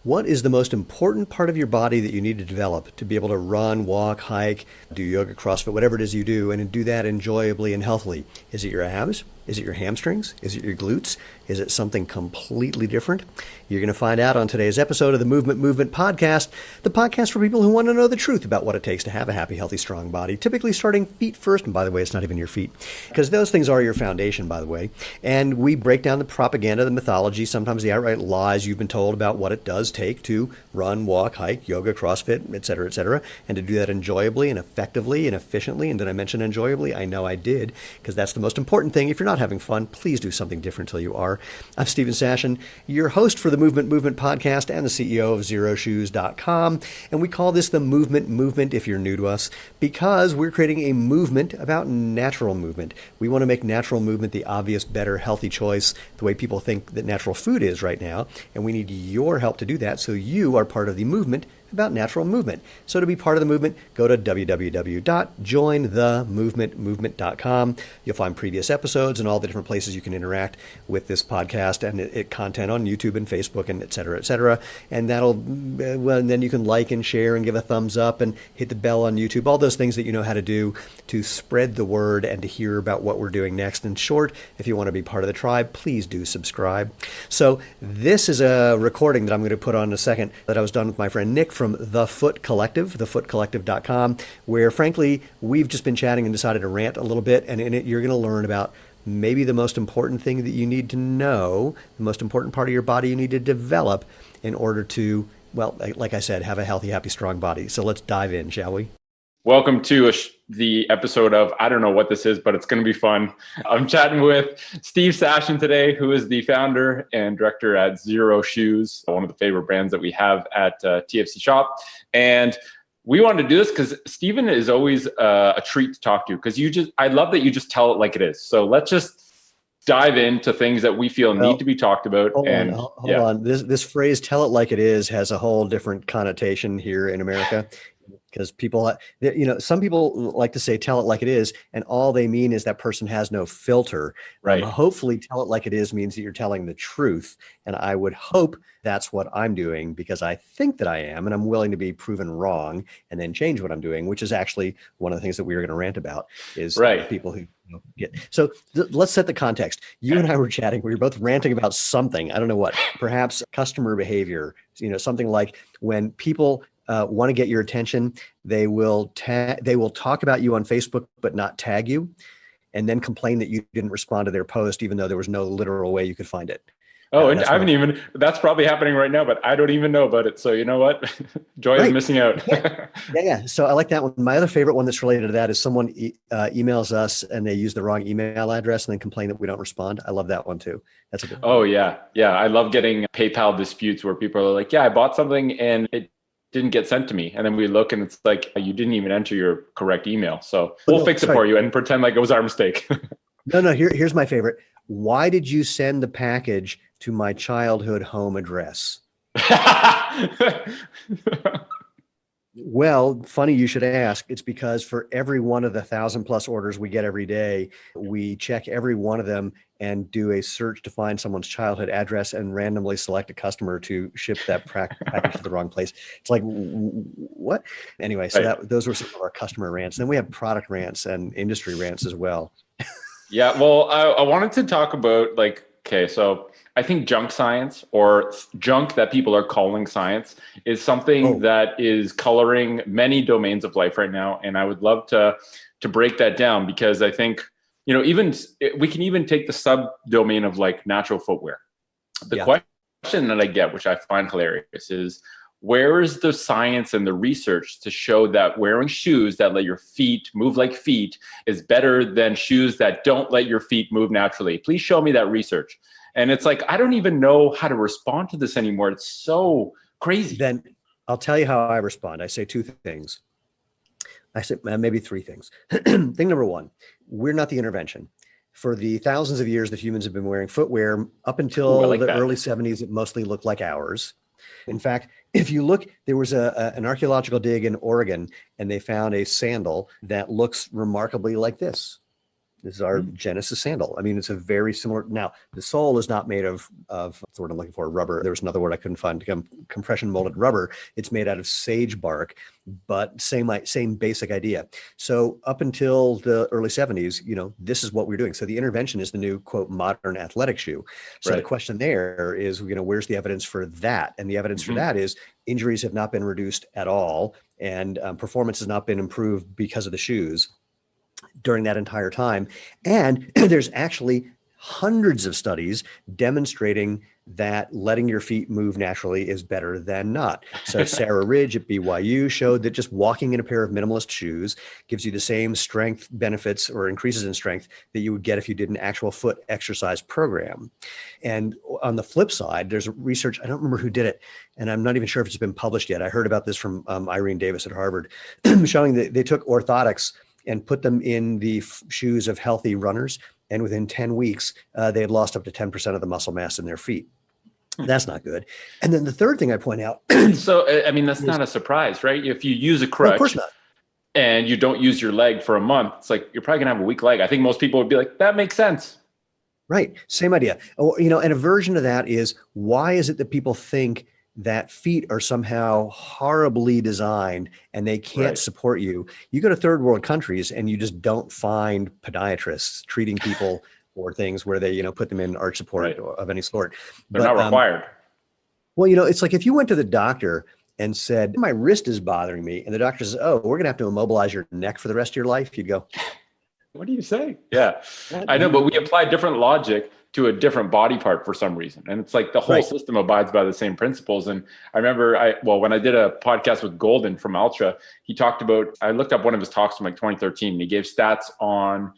What is the most important part of your body that you need to develop to be able to run, walk, hike, do yoga, CrossFit, whatever it is you do, and do that enjoyably and healthily? Is it your abs? Is it your hamstrings? Is it your glutes? Is it something completely different? You're going to find out on today's episode of the Movement Movement Podcast, the podcast for people who want to know the truth about what it takes to have a happy, healthy, strong body, typically starting feet first. And by the way, it's not even your feet, because those things are your foundation, by the way. And we break down the propaganda, the mythology, sometimes the outright lies you've been told about what it does take to run, walk, hike, yoga, CrossFit, et cetera, and to do that enjoyably and effectively and efficiently. And did I mention enjoyably? I know I did, because that's the most important thing. If you're not having fun, please do something different until you are. I'm Stephen Sashin, your host for the Movement Movement Podcast and the CEO of ZeroShoes.com. And we call this the Movement Movement if you're new to us, because we're creating a movement about natural movement. We want to make natural movement the obvious, better, healthy choice, the way people think that natural food is right now. And we need your help to do that, so you are part of the movement about natural movement. So to be part of the movement, go to www.jointhemovementmovement.com. You'll find previous episodes and all the different places you can interact with this podcast and content on YouTube and Facebook and et cetera. And and then you can like and share and give a thumbs up and hit the bell on YouTube, all those things that you know how to do to spread the word and to hear about what we're doing next. In short, if you want to be part of the tribe, please do subscribe. So this is a recording that I'm going to put on in a second that I was done with my friend Nick from The Foot Collective, thefootcollective.com, where frankly, we've just been chatting and decided to rant a little bit. And in it, you're going to learn about maybe the most important thing that you need to know, the most important part of your body you need to develop in order to, well, like I said, have a healthy, happy, strong body. So let's dive in, shall we? Welcome to the episode of, I don't know what this is, but it's going to be fun. I'm chatting with Steve Sashin today, who is the founder and director at Zero Shoes, one of the favorite brands that we have at TFC Shop. And we wanted to do this because Steven is always a treat to talk to, because I love that you just tell it like it is. So let's just dive into things that we feel need to be talked about. Hold on. This phrase, tell it like it is, has a whole different connotation here in America. Because people, some people like to say, tell it like it is. And all they mean is that person has no filter. Right. Hopefully, tell it like it is means that you're telling the truth. And I would hope that's what I'm doing, because I think that I am. And I'm willing to be proven wrong and then change what I'm doing, which is actually one of the things that we were going to rant about is people who get. So let's set the context. You and I were chatting. We were both ranting about something. I don't know what, perhaps customer behavior, something like when people want to get your attention, they will talk about you on Facebook, but not tag you, and then complain that you didn't respond to their post, even though there was no literal way you could find it. Oh, and that's probably happening right now, but I don't even know about it. So you know what? Joy is missing out. Yeah. So I like that one. My other favorite one that's related to that is someone emails us and they use the wrong email address and then complain that we don't respond. I love that one too. That's a good one. Oh yeah. Yeah. I love getting PayPal disputes where people are like, yeah, I bought something and it didn't get sent to me. And then we look and it's like, you didn't even enter your correct email. So we'll fix it for you and pretend like it was our mistake. No. Here's my favorite. Why did you send the package to my childhood home address? Well, funny you should ask. It's because for every one of the 1,000+ orders we get every day, we check every one of them and do a search to find someone's childhood address and randomly select a customer to ship that package to the wrong place. It's like, what? Anyway, so those were some of our customer rants. Then we have product rants and industry rants as well. Yeah, well, I wanted to talk about so I think junk science, or junk that people are calling science, is something that is coloring many domains of life right now. And I would love to break that down, because I think, even we can even take the subdomain of like natural footwear. The question that I get, which I find hilarious, is where is the science and the research to show that wearing shoes that let your feet move like feet is better than shoes that don't let your feet move naturally? Please show me that research. And it's like, I don't even know how to respond to this anymore. It's so crazy. Then I'll tell you how I respond. I say two things. I say maybe three things. Thing number one, we're not the intervention. For the thousands of years that humans have been wearing footwear, up until early 70s, it mostly looked like ours. In fact, if you look, there was an archaeological dig in Oregon, and they found a sandal that looks remarkably like this. This is our Genesis sandal. I mean, it's a very similar. Now, the sole is not made of what's the word I'm looking for? Rubber. There was another word I couldn't find. Compression molded rubber. It's made out of sage bark, but same basic idea. So up until the early 70s, this is what we're doing. So the intervention is the new quote modern athletic shoe. So the question there is, where's the evidence for that? And the evidence for that is injuries have not been reduced at all, and performance has not been improved because of the shoes during that entire time. And there's actually hundreds of studies demonstrating that letting your feet move naturally is better than not. So Sarah Ridge at BYU showed that just walking in a pair of minimalist shoes gives you the same strength benefits or increases in strength that you would get if you did an actual foot exercise program. And on the flip side, there's research, I don't remember who did it, and I'm not even sure if it's been published yet. I heard about this from Irene Davis at Harvard, showing that they took orthotics and put them in the shoes of healthy runners. And within 10 weeks, they had lost up to 10% of the muscle mass in their feet. That's not good. And then the third thing I point out. So, I mean, that's not a surprise, right? If you use a crutch, of course not, and you don't use your leg for a month, it's like, you're probably gonna have a weak leg. I think most people would be like, that makes sense. Right. Same idea. And a version of that is, why is it that people think that feet are somehow horribly designed and they can't support you? You go to third world countries and you just don't find podiatrists treating people for things where they, put them in arch support of any sort. They're not required. Well, it's like if you went to the doctor and said, my wrist is bothering me, and the doctor says, oh, we're going to have to immobilize your neck for the rest of your life, you'd go, what do you say? Yeah, I know, but we apply different logic to a different body part for some reason. And it's like the whole system abides by the same principles. And I remember when I did a podcast with Golden from Ultra, he talked about, I looked up one of his talks from like 2013, and he gave stats on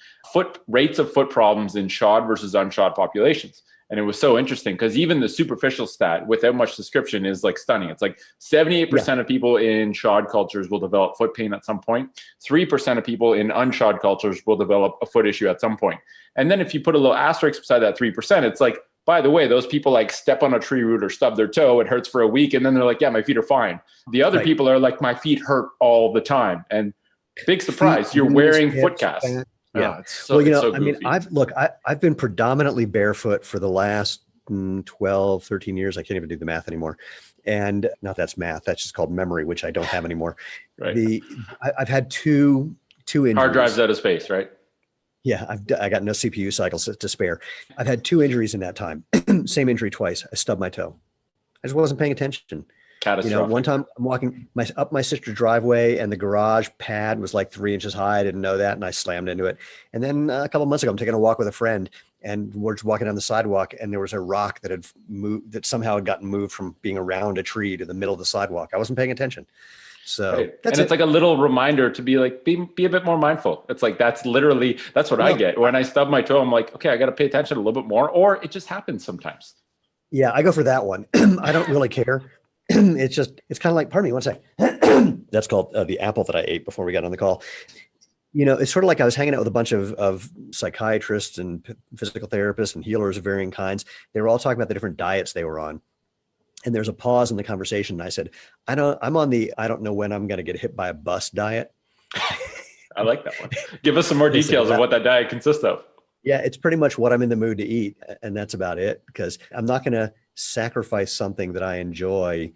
rates of foot problems in shod versus unshod populations. And it was so interesting because even the superficial stat without much description is like stunning. It's like 78% of people in shod cultures will develop foot pain at some point. 3% of people in unshod cultures will develop a foot issue at some point. And then if you put a little asterisk beside that 3%, it's like, by the way, those people like step on a tree root or stub their toe, it hurts for a week. And then they're like, yeah, my feet are fine. The other people are like, my feet hurt all the time. And big surprise, you're wearing foot casts. Yeah. So, I mean, I've been predominantly barefoot for the last 12, 13 years. I can't even do the math anymore. And not that's math, that's just called memory, which I don't have anymore. I've had two injuries. Hard drives out of space, right? Yeah, I got no CPU cycles to spare. I've had 2 injuries in that time. Same injury twice. I stubbed my toe. I just wasn't paying attention. Catastrophic. One time I'm walking up my sister's driveway and the garage pad was like 3 inches high. I didn't know that, and I slammed into it. And then a couple of months ago, I'm taking a walk with a friend, and we're just walking down the sidewalk, and there was a rock that had moved, that somehow had gotten moved from being around a tree to the middle of the sidewalk. I wasn't paying attention. So it's like a little reminder to be like, be a bit more mindful. It's like, that's what I get. When I stub my toe, I'm like, okay, I got to pay attention a little bit more, or it just happens sometimes. Yeah, I go for that one. I don't really care. It's kind of like, pardon me, one sec. That's called the apple that I ate before we got on the call. It's sort of like I was hanging out with a bunch of psychiatrists and physical therapists and healers of varying kinds. They were all talking about the different diets they were on. And there's a pause in the conversation. And I said, I'm on the, I don't know when I'm going to get hit by a bus diet. I like that one. Give us some more details of what that diet consists of. Yeah, it's pretty much what I'm in the mood to eat. And that's about it, because I'm not going to sacrifice something that I enjoy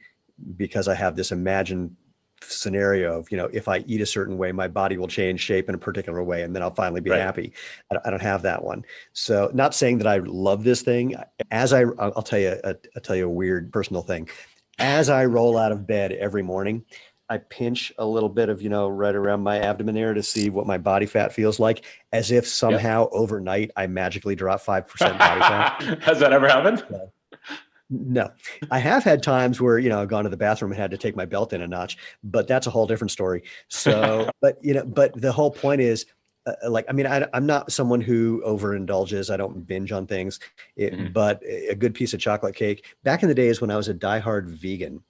because I have this imagined scenario of, if I eat a certain way, my body will change shape in a particular way, and then I'll finally be happy. I don't have that one. So, not saying that I love this thing. I'll tell you a weird personal thing. As I roll out of bed every morning, I pinch a little bit of, right around my abdomen there to see what my body fat feels like, as if somehow overnight I magically drop 5% body fat. Has that ever happened? No, I have had times where, I've gone to the bathroom and had to take my belt in a notch, but that's a whole different story. So, but the whole point is, I'm not someone who overindulges. I don't binge on things, but a good piece of chocolate cake. Back in the days when I was a diehard vegan,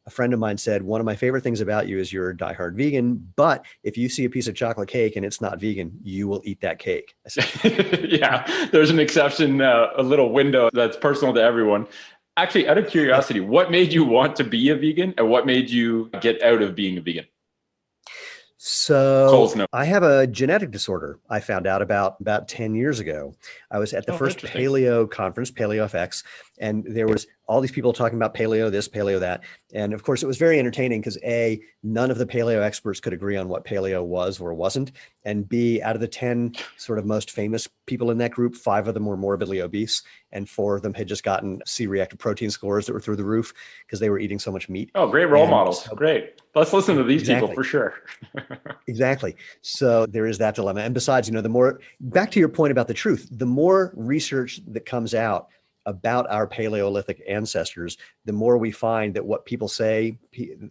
a friend of mine said, one of my favorite things about you is you're a diehard vegan, but if you see a piece of chocolate cake and it's not vegan, you will eat that cake. I said, yeah, there's an exception, a little window that's personal to everyone. Actually, out of curiosity, what made you want to be a vegan, and what made you get out of being a vegan? Cole's So no. I have a genetic disorder I found out about 10 years ago. I was at the Oh, first interesting. paleo conference, Paleo FX, and there was all these people talking about paleo this, paleo that. And of course, it was very entertaining because A, none of the paleo experts could agree on what paleo was or wasn't. And B, out of the 10 sort of most famous people in that group, 5 of them were morbidly obese, and 4 of them had just gotten C-reactive protein scores that were through the roof because they were eating so much meat. Oh, great role And models. so, Great. Let's listen to these people exactly. for sure. Exactly. So there is that dilemma. And besides, the more, back to your point about the truth, the more research that comes out about our Paleolithic ancestors, the more we find that what people say,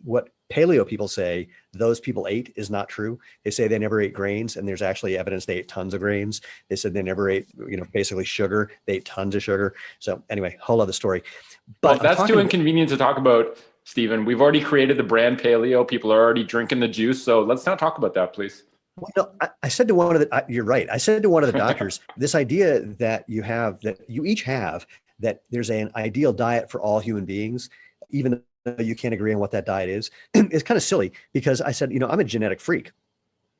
what paleo people say, those people ate is not true. They say they never ate grains, and there's actually evidence they ate tons of grains. They said they never ate, basically sugar. They ate tons of sugar. So anyway, whole other story. Well, But I'm that's too talking inconvenient to talk about, Stephen. We've already created the brand paleo. People are already drinking the juice. So let's not talk about that, please. Well, no, I said to one of the, you're right. I said to one of the doctors, this idea that you each have, that there's an ideal diet for all human beings, even though you can't agree on what that diet is kind of silly because I said, I'm a genetic freak.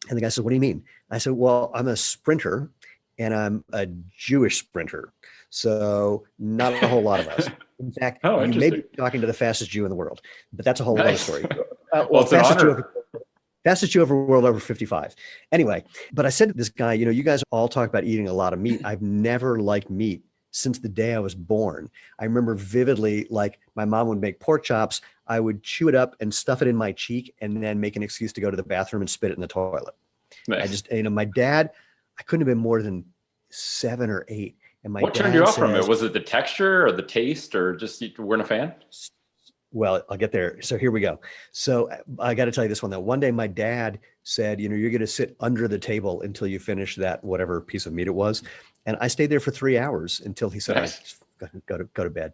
And the guy said, what do you mean? I said, well, I'm a sprinter and I'm a Jewish sprinter. So not a whole lot of us. In fact, Oh, you may interesting. be talking to the fastest Jew in the world, but that's a whole other Nice. story. Well, it's an honor. Fastest Jew ever world over 55. Anyway, but I said to this guy, you guys all talk about eating a lot of meat. I've never liked meat since the day I was born. I remember vividly, like my mom would make pork chops. I would chew it up and stuff it in my cheek and then make an excuse to go to the bathroom and spit it in the toilet. I Nice. just, my dad, I couldn't have been more than 7 or 8. And my What dad turned you off from it? says, Was it the texture or the taste or just you weren't a fan? well, I'll get there. So here we go. So I got to tell you this one though. One day my dad said, you're going to sit under the table until you finish that whatever piece of meat it was. And I stayed there for 3 hours until he said, Nice. I go to bed.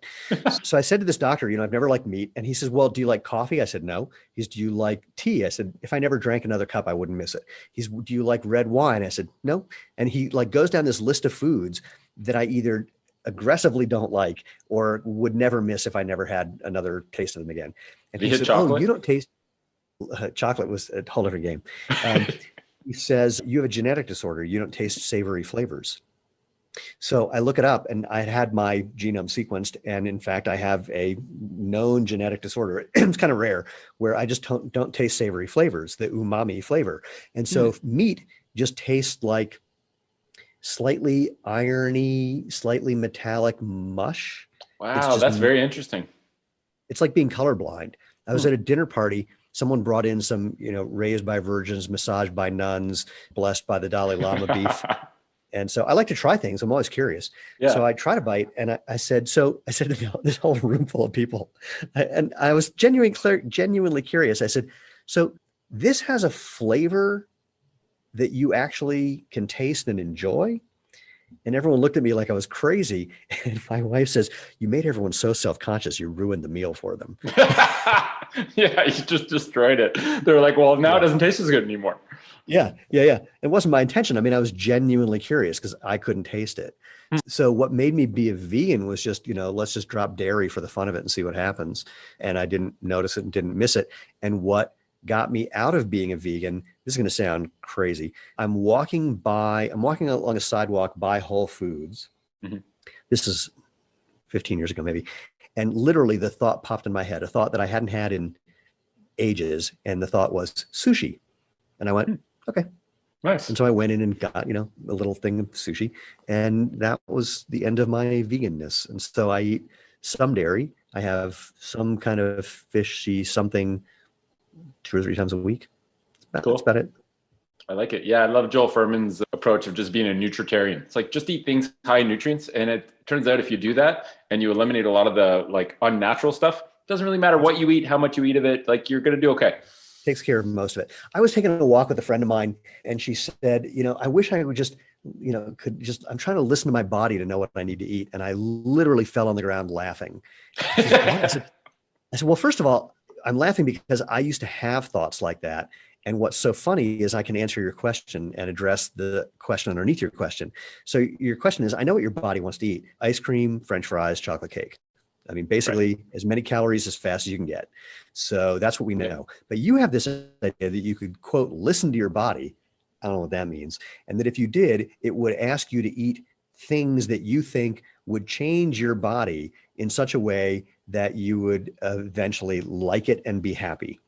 So I said to this doctor, I've never liked meat. And he says, well, do you like coffee? I said, no. He's, do you like tea? I said, if I never drank another cup, I wouldn't miss it. He's, do you like red wine? I said, no. And he like goes down this list of foods that I either aggressively don't like or would never miss if I never had another taste of them again. And Have you he hit said, oh, chocolate? you don't taste chocolate was a whole different game. He says, you have a genetic disorder. You don't taste savory flavors. So I look it up and I had my genome sequenced. And in fact, I have a known genetic disorder. It's kind of rare where I just don't taste savory flavors, the umami flavor. And so meat just tastes like slightly irony, slightly metallic mush. Wow, that's very interesting. It's like being colorblind. I was at a dinner party. Someone brought in some, raised by virgins, massaged by nuns, blessed by the Dalai Lama beef. And so I like to try things. I'm always curious. Yeah. So I tried a bite and I said to this whole room full of people, and I was genuinely curious. I said, so this has a flavor that you actually can taste and enjoy? And everyone looked at me like I was crazy. And my wife says, you made everyone so self-conscious, you ruined the meal for them. Yeah, you just destroyed it. They're like, well, now it doesn't taste as good anymore. Yeah. It wasn't my intention. I mean, I was genuinely curious because I couldn't taste it. So what made me be a vegan was just, let's just drop dairy for the fun of it and see what happens. And I didn't notice it and didn't miss it. And what got me out of being a vegan, this is going to sound crazy. I'm walking along a sidewalk by Whole Foods. Mm-hmm. This is 15 years ago, maybe. And literally the thought popped in my head, a thought that I hadn't had in ages. And the thought was sushi. And I went, okay. Nice. And so I went in and got, a little thing of sushi. And that was the end of my veganness. And so I eat some dairy. I have some kind of fishy something 2 or 3 times a week. That's about it. I like it. Yeah, I love Joel Furman's approach of just being a nutritarian. It's like just eat things high in nutrients. And it turns out if you do that and you eliminate a lot of the like unnatural stuff, it doesn't really matter what you eat, how much you eat of it, like you're going to do okay. Takes care of most of it. I was taking a walk with a friend of mine and she said, I wish I would just, I'm trying to listen to my body to know what I need to eat. And I literally fell on the ground laughing. I said, well, first of all, I'm laughing because I used to have thoughts like that. And what's so funny is I can answer your question and address the question underneath your question. So your question is, I know what your body wants to eat: ice cream, French fries, chocolate cake. I mean, basically as many calories as fast as you can get. So that's what we know. But you have this idea that you could, quote, listen to your body. I don't know what that means. And that if you did, it would ask you to eat things that you think would change your body in such a way that you would eventually like it and be happy.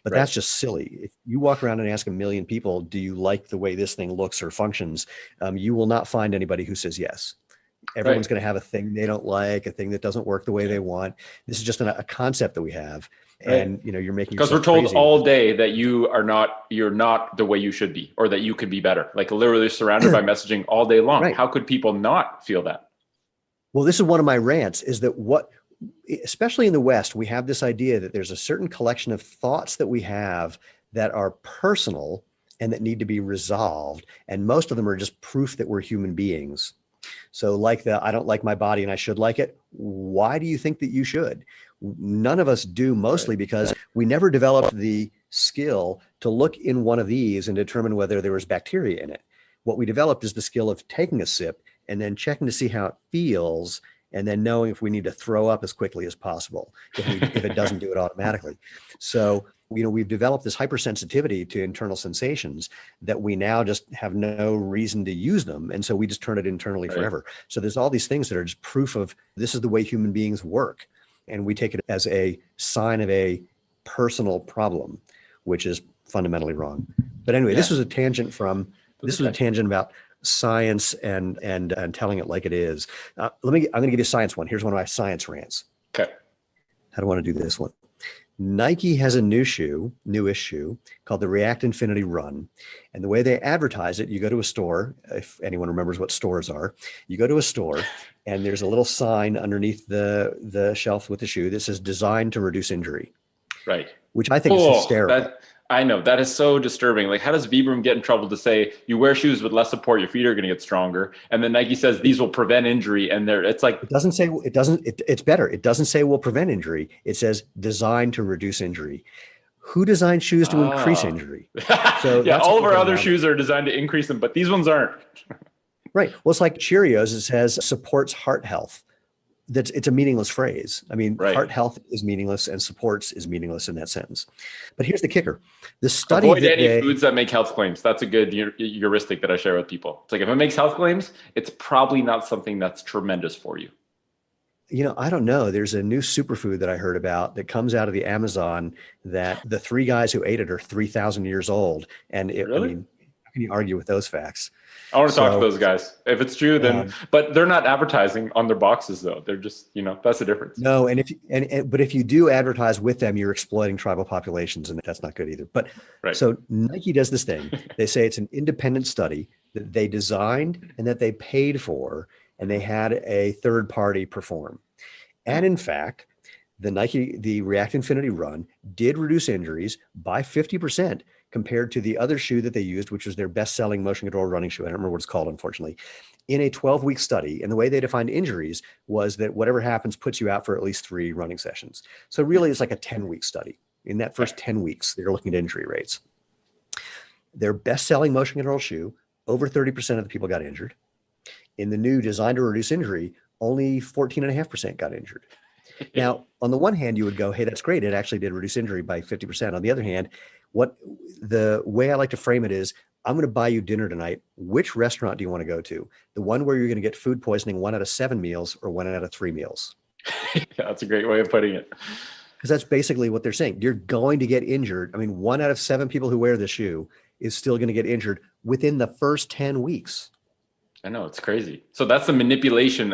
But that's just silly. If you walk around and ask a million people, do you like the way this thing looks or functions? You will not find anybody who says yes. Everyone's going to have a thing they don't like, a thing that doesn't work the way they want. This is just a concept that we have. And you're making, because we're told all day that you're not the way you should be, or that you could be better. Like literally surrounded by messaging all day long. How could people not feel that? Well, this is one of my rants, is that especially in the West, we have this idea that there's a certain collection of thoughts that we have that are personal and that need to be resolved. And most of them are just proof that we're human beings. So like I don't like my body and I should like it. Why do you think that you should? None of us do, mostly because we never developed the skill to look in one of these and determine whether there was bacteria in it. What we developed is the skill of taking a sip and then checking to see how it feels, and then knowing if we need to throw up as quickly as possible if it doesn't do it automatically. So, we've developed this hypersensitivity to internal sensations that we now just have no reason to use them. And so we just turn it internally forever. So there's all these things that are just proof of this is the way human beings work. And we take it as a sign of a personal problem, which is fundamentally wrong. But anyway, this was a tangent about science and telling it like it is. I'm going to give you a science one. Here's one of my science rants. Okay. How do I want to do this one? Nike has a newish shoe called the React Infinity Run. And the way they advertise it, you go to a store, if anyone remembers what stores are, you go to a store and there's a little sign underneath the shelf with the shoe that says designed to reduce injury. Right. Which I think is hysterical. I know, that is so disturbing. Like, how does Vibram get in trouble to say you wear shoes with less support, your feet are going to get stronger, and then Nike says these will prevent injury, and it's like it's better. It doesn't say will prevent injury. It says designed to reduce injury. Who designed shoes to increase injury? So all of our other shoes are designed to increase them, but these ones aren't. Right. Well, it's like Cheerios. It says supports heart health. It's a meaningless phrase. I mean, heart health is meaningless and supports is meaningless in that sentence. But here's the kicker. The study Avoid any foods that make health claims. That's a good heuristic that I share with people. It's like, if it makes health claims, it's probably not something that's tremendous for you. I don't know. There's a new superfood that I heard about that comes out of the Amazon that the 3 guys who ate it are 3,000 years old. And how can you argue with those facts? I want to talk to those guys. If it's true, then, but they're not advertising on their boxes though. They're just, that's the difference. No. But if you do advertise with them, you're exploiting tribal populations, and that's not good either. But so Nike does this thing. They say it's an independent study that they designed and that they paid for, and they had a third party perform. And in fact, the React Infinity Run did reduce injuries by 50% compared to the other shoe that they used, which was their best-selling motion control running shoe. I don't remember what it's called, unfortunately, in a 12-week study. And the way they defined injuries was that whatever happens puts you out for at least 3 running sessions. So really it's like a 10-week study. In that first 10 weeks, they're looking at injury rates. Their best-selling motion control shoe, over 30% of the people got injured. In the new designed to reduce injury, only 14.5% got injured. Now, on the one hand, you would go, hey, that's great. It actually did reduce injury by 50%. On the other hand, the way I like to frame it is, I'm going to buy you dinner tonight. Which restaurant do you want to go to? The one where you're going to get food poisoning 1 out of 7 meals or 1 out of 3 meals? That's a great way of putting it. Because that's basically what they're saying. You're going to get injured. I mean, 1 out of 7 people who wear the shoe is still going to get injured within the first 10 weeks. I know, it's crazy. So that's the manipulation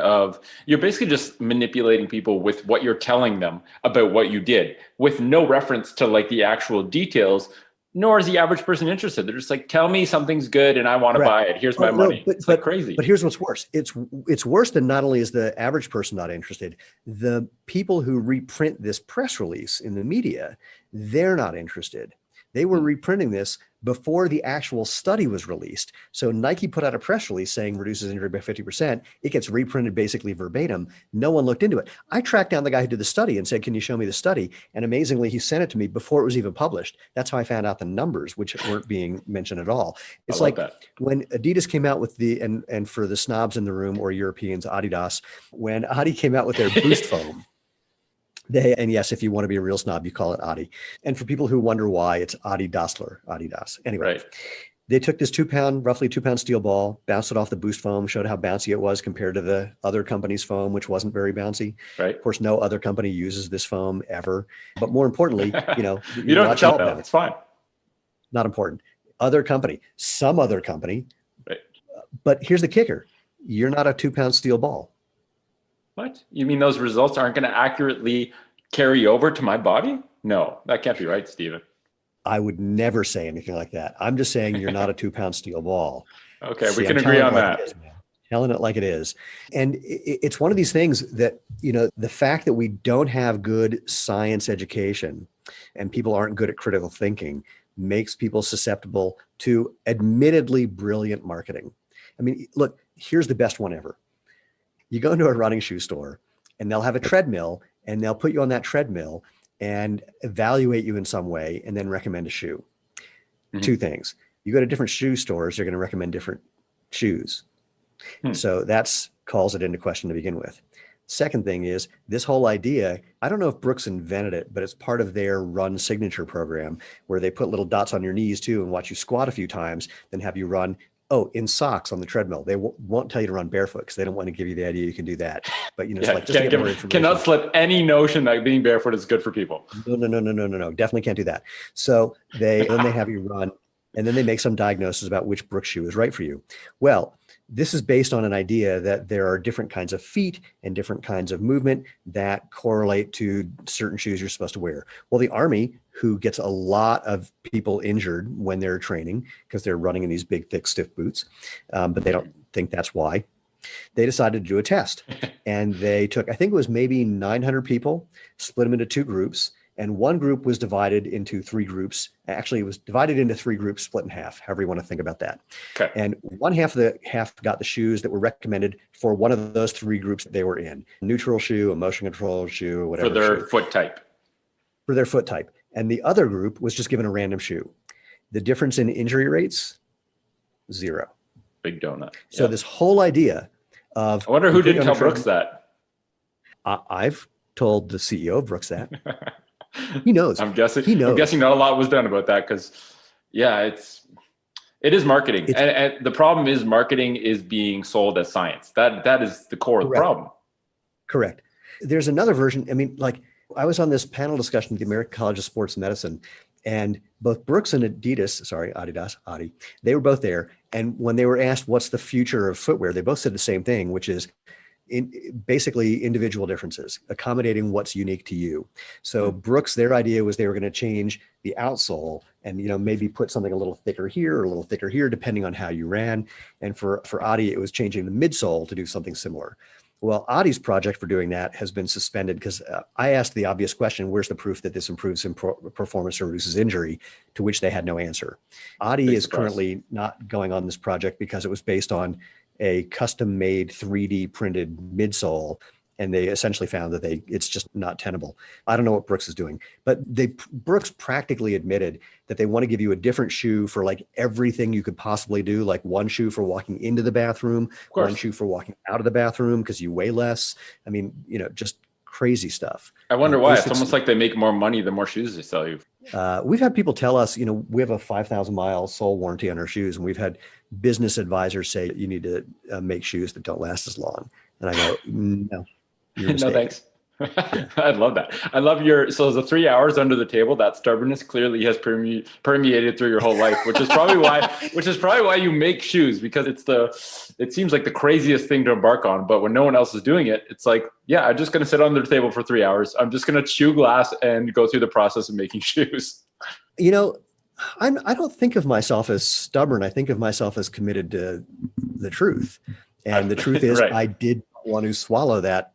you're basically just manipulating people with what you're telling them about what you did, with no reference to like the actual details, nor is the average person interested. They're just like, tell me something's good and I want to buy it. Here's my money. It's like crazy. But here's what's worse. It's worse than not only is the average person not interested, the people who reprint this press release in the media, they're not interested. They were reprinting this before the actual study was released. So Nike put out a press release saying reduces injury by 50%. It gets reprinted basically verbatim. No one looked into it. I tracked down the guy who did the study and said, can you show me the study? And amazingly, he sent it to me before it was even published. That's how I found out the numbers, which weren't being mentioned at all. It's like when Adidas came out with and for the snobs in the room or Europeans, Adidas, when Adi came out with their Boost foam. And yes, if you want to be a real snob, you call it Adi. And for people who wonder why, it's Adi Dassler, Adidas. Anyway, Right. they took this roughly 2 pound steel ball, bounced it off the Boost foam, showed how bouncy it was compared to the other company's foam, which wasn't very bouncy. Right. Of course, no other company uses this foam ever. But more importantly, You don't have to tell them. It's fine. Not important. Some other company. Right. But here's the kicker. You're not a 2 pound steel ball. What? You mean those results aren't going to accurately carry over to my body? No, that can't be right, Stephen. I would never say anything like that. I'm just saying you're not a 2 pound steel ball. Okay, we can agree on that. Telling it like it is. And it's one of these things that, the fact that we don't have good science education and people aren't good at critical thinking makes people susceptible to admittedly brilliant marketing. I mean, look, here's the best one ever. You go into a running shoe store and they'll have a treadmill and they'll put you on that treadmill and evaluate you in some way and then recommend a shoe. Mm-hmm. Two things. You go to different shoe stores, they're going to recommend different shoes. So that's calls it into question to begin with. Second thing is this whole idea, I don't know if Brooks invented it, but it's part of their run signature program where they put little dots on your knees too and watch you squat a few times, then have you run in socks on the treadmill. They won't tell you to run barefoot because they don't want to give you the idea you can do that. But it's like just to get more information. Cannot slip any notion that being barefoot is good for people. No. Definitely can't do that. So then they have you run, and then they make some diagnosis about which Brooks shoe is right for you. Well, this is based on an idea that there are different kinds of feet and different kinds of movement that correlate to certain shoes you're supposed to wear. Well, the Army, who gets a lot of people injured when they're training because they're running in these big, thick, stiff boots, but they don't think that's why, they decided to do a test. And they took, I think it was maybe 900 people, split them into two groups. And one group was divided into three groups. Actually, it was divided into three groups, split in half, however you want to think about that. Okay. And one half got the shoes that were recommended for one of those three groups that they were in. Neutral shoe, a motion control shoe, whatever. For their foot type. For their foot type. And the other group was just given a random shoe. The difference in injury rates, 0. Big donut. So this whole idea of... I wonder who didn't tell Brooks that. I've told the CEO of Brooks that. He knows. I'm guessing. He knows. I'm guessing not a lot was done about that because, it is marketing, and the problem is marketing is being sold as science. That is the core of the problem. Correct. There's another version. I mean, like I was on this panel discussion at the American College of Sports Medicine, and both Brooks and Adidas, they were both there. And when they were asked what's the future of footwear, they both said the same thing, which is basically individual differences, accommodating what's unique to you. So Brooks, their idea was they were going to change the outsole and, maybe put something a little thicker here or a little thicker here, depending on how you ran. And for Adi, it was changing the midsole to do something similar. Well, Adi's project for doing that has been suspended because I asked the obvious question, where's the proof that this improves performance or reduces injury, to which they had no answer. Adi is currently not going on this project because it was based on a custom-made 3D printed midsole, and they essentially found that it's just not tenable. I don't know what Brooks is doing, but Brooks practically admitted that they want to give you a different shoe for like everything you could possibly do, like one shoe for walking into the bathroom, one shoe for walking out of the bathroom because you weigh less. I mean, just crazy stuff. I wonder why. It's almost like they make more money the more shoes they sell you. We've had people tell us, we have a 5,000 mile sole warranty on our shoes, and we've had business advisors say you need to make shoes that don't last as long. And I go, no. No, thanks. I love that. I love so the 3 hours under the table, that stubbornness clearly has permeated through your whole life, which is probably why you make shoes, because it seems like the craziest thing to embark on. But when no one else is doing it, it's like, yeah, I'm just going to sit under the table for 3 hours. I'm just going to chew glass and go through the process of making shoes. I don't think of myself as stubborn. I think of myself as committed to the truth. And the truth is right. I did want to swallow that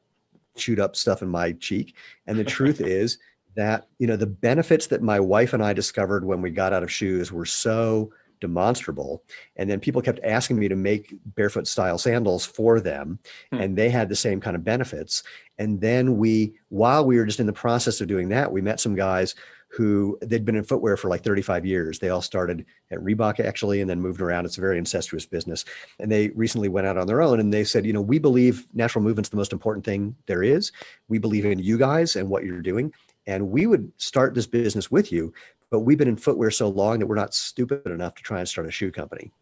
chewed up stuff in my cheek. And the truth is that, the benefits that my wife and I discovered when we got out of shoes were so demonstrable. And then people kept asking me to make barefoot style sandals for them. And they had the same kind of benefits. And then while we were just in the process of doing that, we met some guys who they'd been in footwear for like 35 years. They all started at Reebok actually, and then moved around. It's a very incestuous business. And they recently went out on their own and they said, we believe natural movement's the most important thing there is. We believe in you guys and what you're doing. And we would start this business with you, but we've been in footwear so long that we're not stupid enough to try and start a shoe company.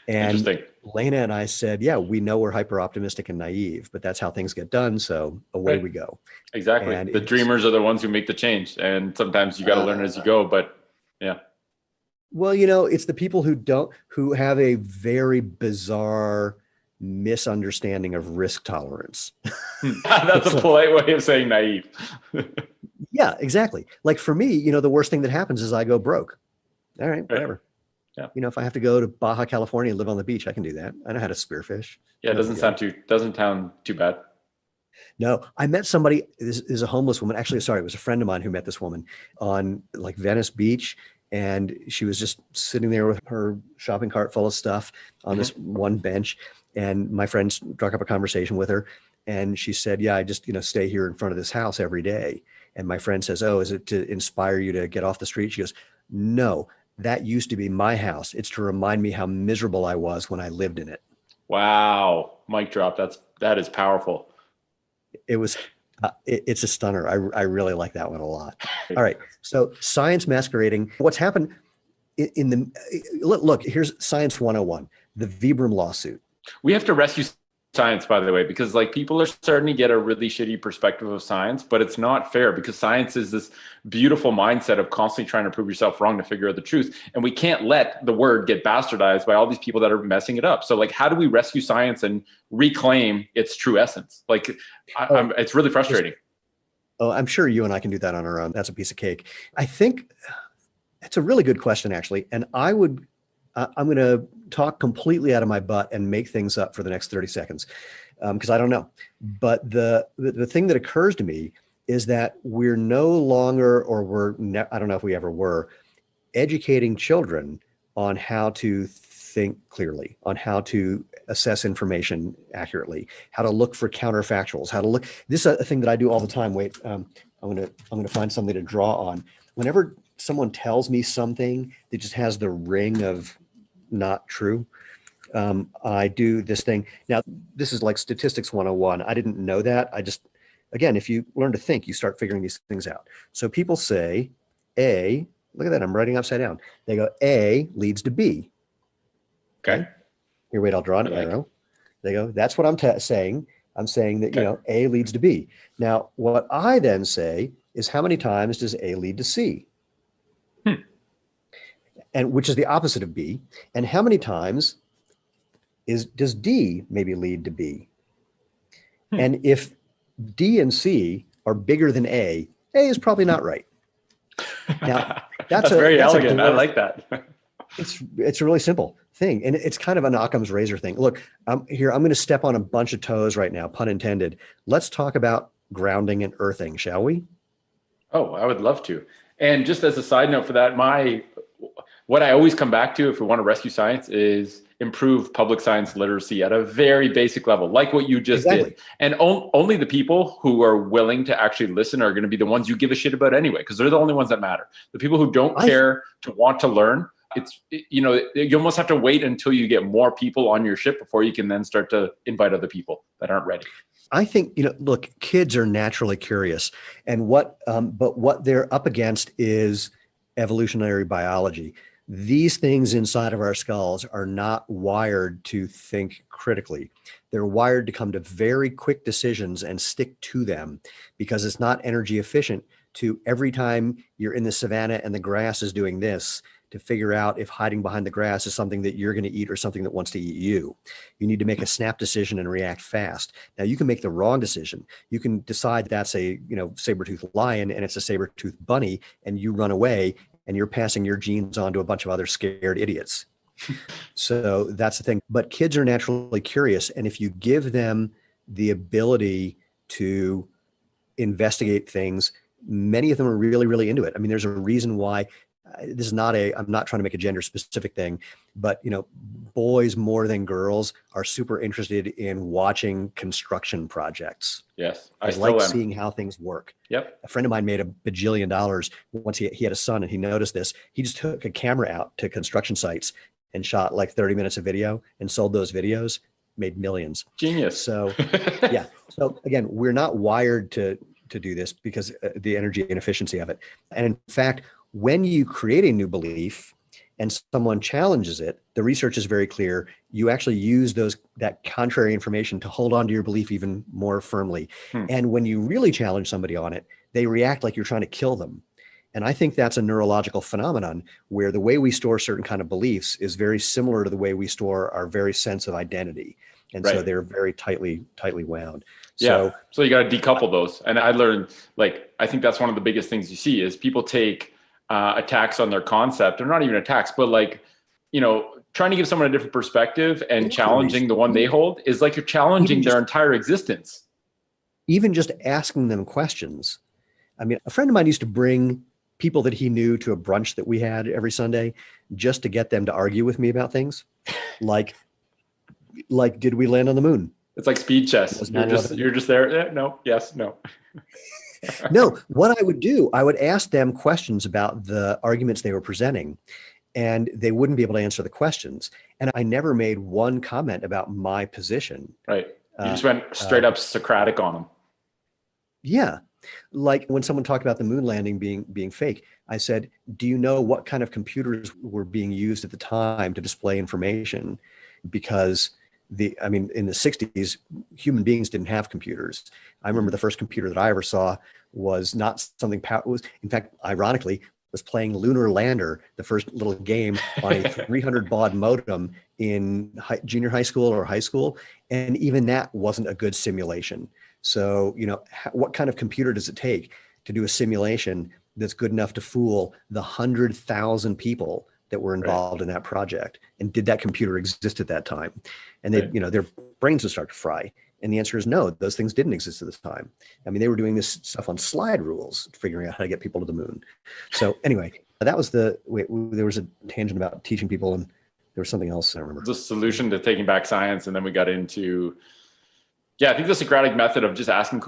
And Lena and I said, yeah, we know we're hyper optimistic and naive, but that's how things get done. So away we go. Exactly. And the dreamers are the ones who make the change. And sometimes you got to learn as you go, but yeah. Well, it's the people who have a very bizarre misunderstanding of risk tolerance. That's a polite way of saying naive. Yeah, exactly. Like for me, the worst thing that happens is I go broke. All right, whatever. Yeah. If I have to go to Baja California and live on the beach, I can do that. I know how to spearfish. Yeah, it doesn't sound too bad. No, I met somebody, this is a homeless woman. Actually, sorry, it was a friend of mine who met this woman on like Venice Beach. And she was just sitting there with her shopping cart full of stuff on this one bench. And my friend struck up a conversation with her. And she said, yeah, I just, stay here in front of this house every day. And my friend says, oh, is it to inspire you to get off the street? She goes, no, that used to be my house. It's to remind me how miserable I was when I lived in it. Wow. Mic drop. That is powerful. It was, it's a stunner. I really like that one a lot. All right. So science masquerading. What's happened look, here's Science 101, the Vibram lawsuit. We have to rescue science, by the way, because like people are starting to get a really shitty perspective of science, but it's not fair because science is this beautiful mindset of constantly trying to prove yourself wrong to figure out the truth. And we can't let the word get bastardized by all these people that are messing it up. So like, how do we rescue science and reclaim its true essence? Like, it's really frustrating. Oh, I'm sure you and I can do that on our own. That's a piece of cake. I think it's a really good question, actually. And I'm going to talk completely out of my butt and make things up for the next 30 seconds because I don't know. But the thing that occurs to me is that we're no longer, I don't know if we ever were, educating children on how to think clearly, on how to assess information accurately, how to look for counterfactuals, how to look. This is a thing that I do all the time. Wait, I'm gonna find something to draw on. Whenever someone tells me something that just has the ring of not true, I do this thing. Now, this is like statistics 101. I didn't know that. Again, if you learn to think, you start figuring these things out. So people say A, look at that, I'm writing upside down. They go A leads to B. Okay. Here, wait, I'll draw an arrow. They go, that's what I'm saying. I'm saying that, A leads to B. Now, what I then say is how many times does A lead to C? And which is the opposite of B. And how many times does D maybe lead to B? And if D and C are bigger than A is probably not right. Now, that's very elegant. I like that. It's a really simple thing. And it's kind of an Occam's razor thing. Look, I'm going to step on a bunch of toes right now, pun intended. Let's talk about grounding and earthing, shall we? Oh, I would love to. And just as a side note for that, what I always come back to if we want to rescue science is improve public science literacy at a very basic level, like what you just did. And only the people who are willing to actually listen are going to be the ones you give a shit about anyway, because they're the only ones that matter. The people who don't care to want to learn, you almost have to wait until you get more people on your ship before you can then start to invite other people that aren't ready. I think, look, kids are naturally curious, and but what they're up against is evolutionary biology. These things inside of our skulls are not wired to think critically. They're wired to come to very quick decisions and stick to them because it's not energy efficient to every time you're in the savannah and the grass is doing this to figure out if hiding behind the grass is something that you're going to eat or something that wants to eat you. You need to make a snap decision and react fast. Now you can make the wrong decision. You can decide that's a, saber-toothed lion and it's a saber-toothed bunny and you run away and you're passing your genes on to a bunch of other scared idiots. So that's the thing. But kids are naturally curious. And if you give them the ability to investigate things, many of them are really, really into it. I mean, there's a reason why this is not I'm not trying to make a gender specific thing, but boys more than girls are super interested in watching construction projects. Yes, I like seeing how things work. Yep. A friend of mine made $1 bajillion once he had a son and he noticed this. He just took a camera out to construction sites and shot like 30 minutes of video and sold those videos, made millions. Genius. So yeah. So again, we're not wired to do this because the energy and efficiency of it. And in fact, when you create a new belief and someone challenges it, the research is very clear. You actually use that contrary information to hold on to your belief even more firmly. And when you really challenge somebody on it, they react like you're trying to kill them. And I think that's a neurological phenomenon where the way we store certain kind of beliefs is very similar to the way we store our very sense of identity. And so they're very tightly wound. Yeah. So you got to decouple those. And I learned, I think that's one of the biggest things you see is people take attacks on their concept. They're not even attacks, but trying to give someone a different perspective and challenging the one they hold is like you're challenging their entire existence. Even just asking them questions. I mean, a friend of mine used to bring people that he knew to a brunch that we had every Sunday just to get them to argue with me about things. Like, did we land on the moon? It's like speed chess. You're just there. No, yes, no. No, what I would do, I would ask them questions about the arguments they were presenting, and they wouldn't be able to answer the questions. And I never made one comment about my position. Right. You just went straight up Socratic on them. Yeah. Like when someone talked about the moon landing being fake, I said, do you know what kind of computers were being used at the time to display information? Because in the 60s, human beings didn't have computers. I remember the first computer that I ever saw was not something in fact, ironically, was playing Lunar Lander, the first little game on a 300 baud modem in junior high school or high school. And even that wasn't a good simulation. So, what kind of computer does it take to do a simulation that's good enough to fool the 100,000 people that were involved in that project? And did that computer exist at that time? And they, their brains would start to fry. And the answer is no, those things didn't exist at this time. I mean, they were doing this stuff on slide rules, figuring out how to get people to the moon. So anyway, that was there was a tangent about teaching people, and there was something else I remember. The solution to taking back science. And then we got into, I think the Socratic method of just asking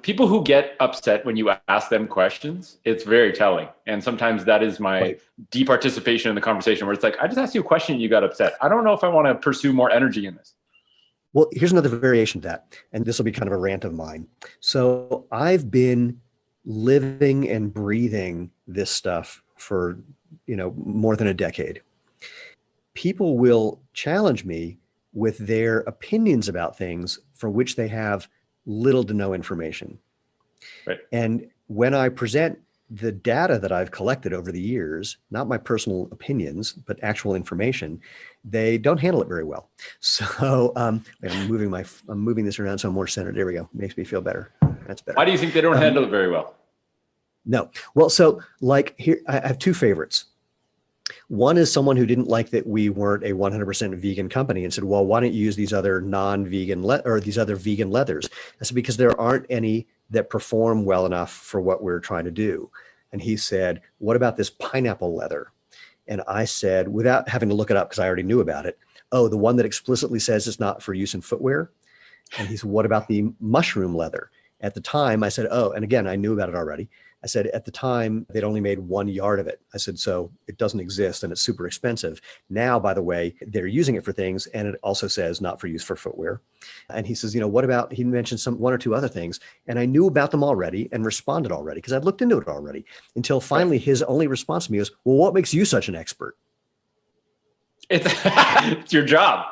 people who get upset when you ask them questions. It's very telling. And sometimes that is my departicipation in the conversation where it's like, I just asked you a question and you got upset. I don't know if I want to pursue more energy in this. Well, here's another variation of that. And this will be kind of a rant of mine. So I've been living and breathing this stuff for, more than a decade. People will challenge me with their opinions about things for which they have little to no information. Right. And when I present the data that I've collected over the years, not my personal opinions, but actual information, they don't handle it very well. So I'm moving this around so I'm more centered. There we go. Makes me feel better. That's better. Why do you think they don't handle it very well? No. Well, so here, I have two favorites. One is someone who didn't like that we weren't a 100% vegan company and said, well, why don't you use these other non-vegan or these other vegan leathers? I said, because there aren't any that perform well enough for what we're trying to do. And he said, what about this pineapple leather? And I said, without having to look it up, because I already knew about it, the one that explicitly says it's not for use in footwear. And he said, what about the mushroom leather? At the time, I said, and again, I knew about it already. I said, at the time, they'd only made 1 yard of it. I said, so it doesn't exist and it's super expensive. Now, by the way, they're using it for things, and it also says not for use for footwear. And he says, what about, he mentioned one or two other things, and I knew about them already and responded already because I'd looked into it already, until finally his only response to me was, well, what makes you such an expert? It's your job.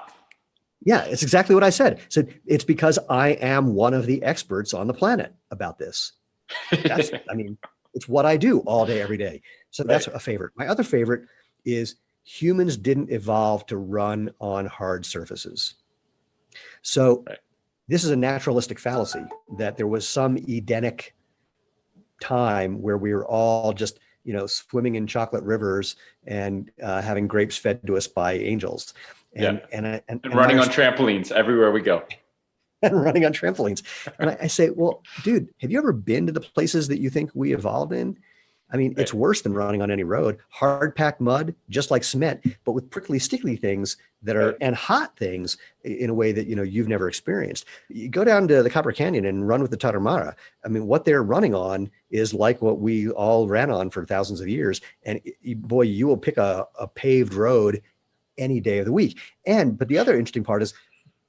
Yeah, it's exactly what I said. I said, it's because I am one of the experts on the planet about this. It's what I do all day, every day. So that's a favorite. My other favorite is humans didn't evolve to run on hard surfaces. So this is a naturalistic fallacy that there was some Edenic time where we were all just, swimming in chocolate rivers and having grapes fed to us by angels. And running on trampolines everywhere we go. And running on trampolines. And I say, well, dude, have you ever been to the places that you think we evolved in? I mean, it's worse than running on any road. Hard packed mud, just like cement, but with prickly, sticky things that are, and hot things in a way that, you've never experienced. You go down to the Copper Canyon and run with the Tarahumara. I mean, what they're running on is like what we all ran on for thousands of years. And boy, you will pick a paved road any day of the week. But the other interesting part is,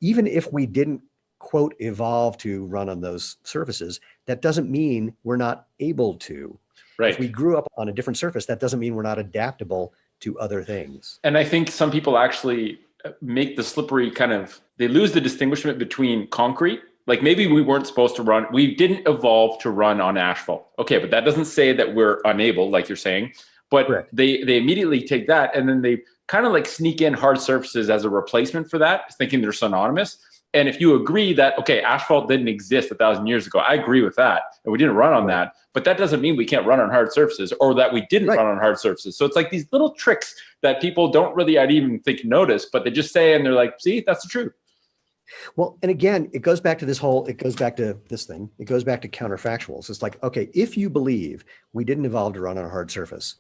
even if we didn't, quote, evolve to run on those surfaces, that doesn't mean we're not able to. Right. If we grew up on a different surface, that doesn't mean we're not adaptable to other things. And I think some people actually make the slippery they lose the distinguishment between concrete. Like maybe we weren't supposed to run, we didn't evolve to run on asphalt. Okay, but that doesn't say that we're unable, like you're saying. But Correct. they immediately take that and then they kind of like sneak in hard surfaces as a replacement for that, thinking they're synonymous. And if you agree that, okay, asphalt didn't exist 1,000 years ago, I agree with that. And we didn't run on that. But that doesn't mean we can't run on hard surfaces, or that we didn't run on hard surfaces. So it's like these little tricks that people don't really, I'd even think, notice, but they just say, and they're like, see, that's the truth. Well, and again, it goes back to this thing. It goes back to counterfactuals. It's like, okay, if you believe we didn't evolve to run on a hard surface,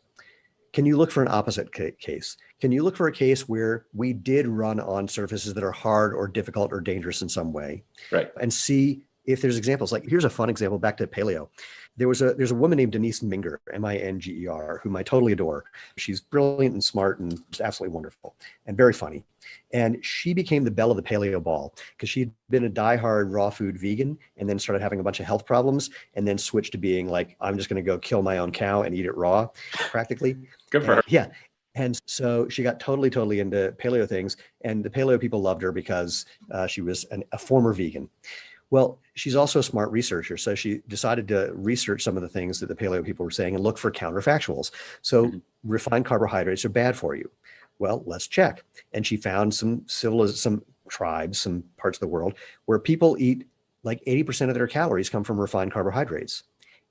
can you look for an opposite case? Can you look for a case where we did run on surfaces that are hard or difficult or dangerous in some way? Right. And see if there's examples. Like, here's a fun example back to paleo. There's a woman named Denise Minger, Minger, whom I totally adore. She's brilliant and smart and just absolutely wonderful and very funny. And she became the belle of the paleo ball because she'd been a diehard raw food vegan and then started having a bunch of health problems and then switched to being like, I'm just going to go kill my own cow and eat it raw, practically. Good for her. Yeah. And so she got totally into paleo things, and the paleo people loved her because she was a former vegan. Well, she's also a smart researcher. So she decided to research some of the things that the paleo people were saying and look for counterfactuals. So refined carbohydrates are bad for you. Well, let's check. And she found some tribes, some parts of the world where people eat like 80% of their calories come from refined carbohydrates.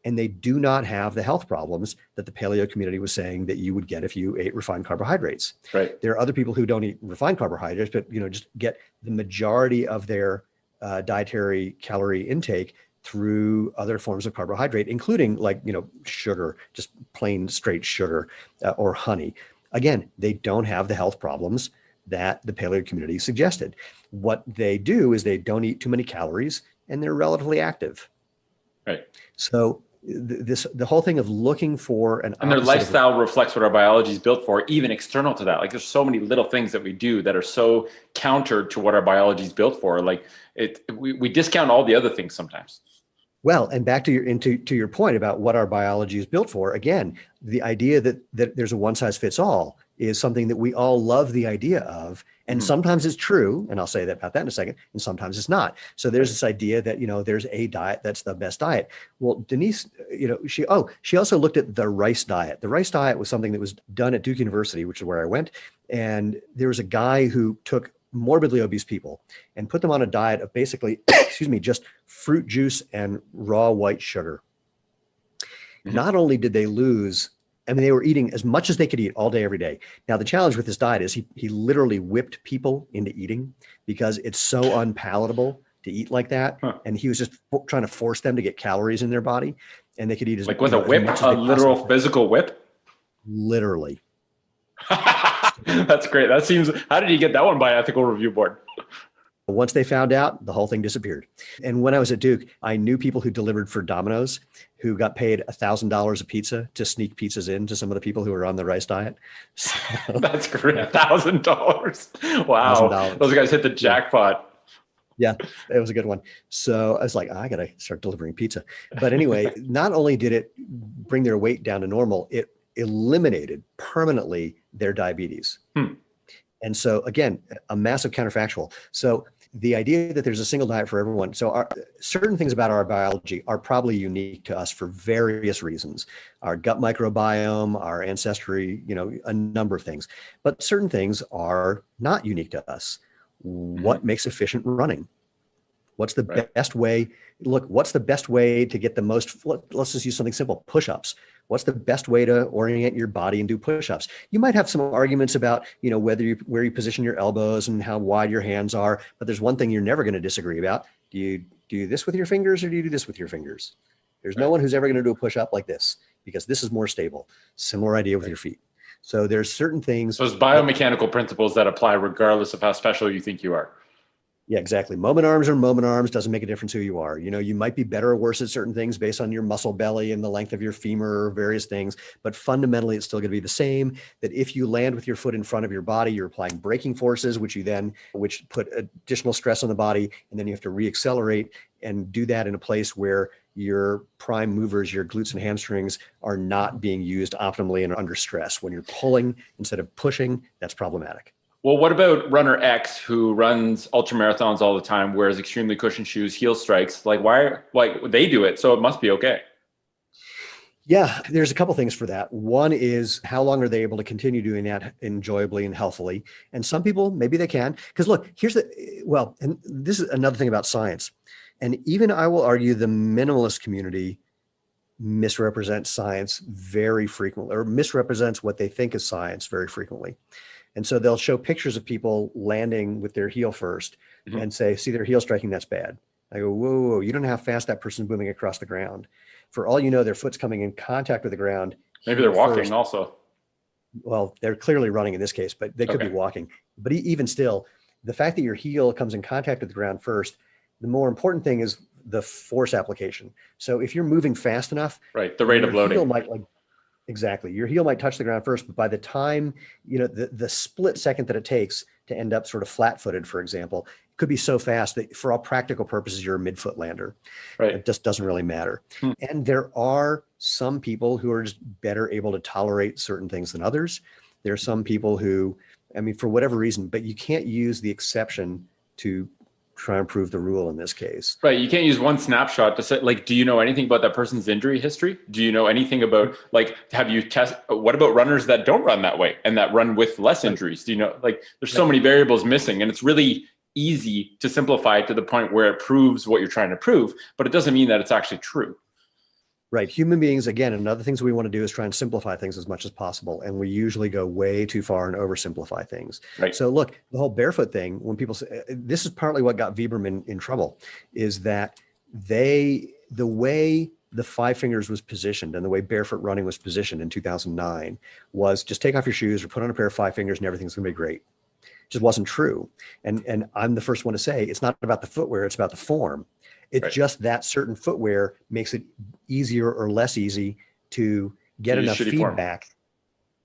And they do not have the health problems that the paleo community was saying that you would get if you ate refined carbohydrates. Right. There are other people who don't eat refined carbohydrates, but just get the majority of their dietary calorie intake through other forms of carbohydrate, including like, sugar, just plain straight sugar or honey. Again, they don't have the health problems that the paleo community suggested. What they do is they don't eat too many calories and they're relatively active. Right. So the whole thing of looking for and their lifestyle reflects what our biology is built for, even external to that. Like there's so many little things that we do that are so counter to what our biology is built for. Like we discount all the other things sometimes. Well, and back to your point about what our biology is built for. Again, the idea that there's a one size fits all is something that we all love the idea of. And sometimes it's true, and I'll say about that in a second, and sometimes it's not. So there's this idea that, there's a diet that's the best diet. Well, Denise, she also looked at the rice diet. The rice diet was something that was done at Duke University, which is where I went. And there was a guy who took morbidly obese people and put them on a diet of basically, just fruit juice and raw white sugar. Not only did they lose, they were eating as much as they could eat all day, every day. Now, the challenge with this diet is he literally whipped people into eating because it's so unpalatable to eat like that. And he was just trying to force them to get calories in their body, and they could eat as like with a whip, a literal physical whip. Literally. That's great. That seems. How did he get that one by ethical review board? Once they found out, the whole thing disappeared. And when I was at Duke, I knew people who delivered for Domino's who got paid $1,000 a pizza to sneak pizzas in to some of the people who were on the rice diet. So, that's great. $1,000. Wow. $1,000. Those guys hit the jackpot. Yeah, it was a good one. So I was like, I got to start delivering pizza. But anyway, not only did it bring their weight down to normal, it eliminated permanently their diabetes. And so again, a massive counterfactual. So the idea that there's a single diet for everyone. So certain things about our biology are probably unique to us for various reasons. Our gut microbiome, our ancestry, a number of things. But certain things are not unique to us. What makes efficient running? What's the best way? Look, what's the best way to get the most? Let's just use something simple, push-ups. What's the best way to orient your body and do push-ups? You might have some arguments about, where you position your elbows and how wide your hands are, but there's one thing you're never going to disagree about. Do you do this with your fingers or do you do this with your fingers? There's no one who's ever going to do a push-up like this. because this is more stable. Similar idea with your feet. So there's certain things. Those biomechanical principles that apply regardless of how special you think you are. Yeah, exactly. Moment arms are moment arms. Doesn't make a difference who you are. You might be better or worse at certain things based on your muscle belly and the length of your femur or various things, but fundamentally it's still going to be the same. That if you land with your foot in front of your body, you're applying braking forces, which put additional stress on the body, and then you have to reaccelerate and do that in a place where your prime movers, your glutes and hamstrings, are not being used optimally and under stress. When you're pulling instead of pushing, that's problematic. Well, what about runner X who runs ultra marathons all the time, wears extremely cushioned shoes, heel strikes? Like they do it, so it must be okay. Yeah, there's a couple things for that. One is how long are they able to continue doing that enjoyably and healthily? And some people, maybe they can. Because look, and this is another thing about science. And even I will argue the minimalist community misrepresents science very frequently, or misrepresents what they think is science very frequently. And so they'll show pictures of people landing with their heel first and say, see, they're heel striking, that's bad. I go, whoa, you don't know how fast that person's moving across the ground. For all you know, their foot's coming in contact with the ground. Maybe they're walking also. Well, they're clearly running in this case, but they could be walking. But even still, the fact that your heel comes in contact with the ground first, the more important thing is the force application. So if you're moving fast enough, right, the rate of loading. Exactly. Your heel might touch the ground first, but by the time, the split second that it takes to end up sort of flat-footed, for example, it could be so fast that for all practical purposes, you're a midfoot lander. Right. It just doesn't really matter. And there are some people who are just better able to tolerate certain things than others. There are some people who, for whatever reason, but you can't use the exception to try and prove the rule in this case. Right. You can't use one snapshot to say, do you know anything about that person's injury history? Do you know anything about, what about runners that don't run that way and that run with less injuries? Do you know, there's so many variables missing, and it's really easy to simplify it to the point where it proves what you're trying to prove, but it doesn't mean that it's actually true. Right. Human beings, again, and other things we want to do is try and simplify things as much as possible. And we usually go way too far and oversimplify things. Right. So look, the whole barefoot thing, when people say, this is partly what got Vibram in trouble, is that the way the five fingers was positioned and the way barefoot running was positioned in 2009 was just take off your shoes or put on a pair of five fingers and everything's going to be great. It just wasn't true. And I'm the first one to say, it's not about the footwear, it's about the form. It's just that certain footwear makes it easier or less easy to get enough feedback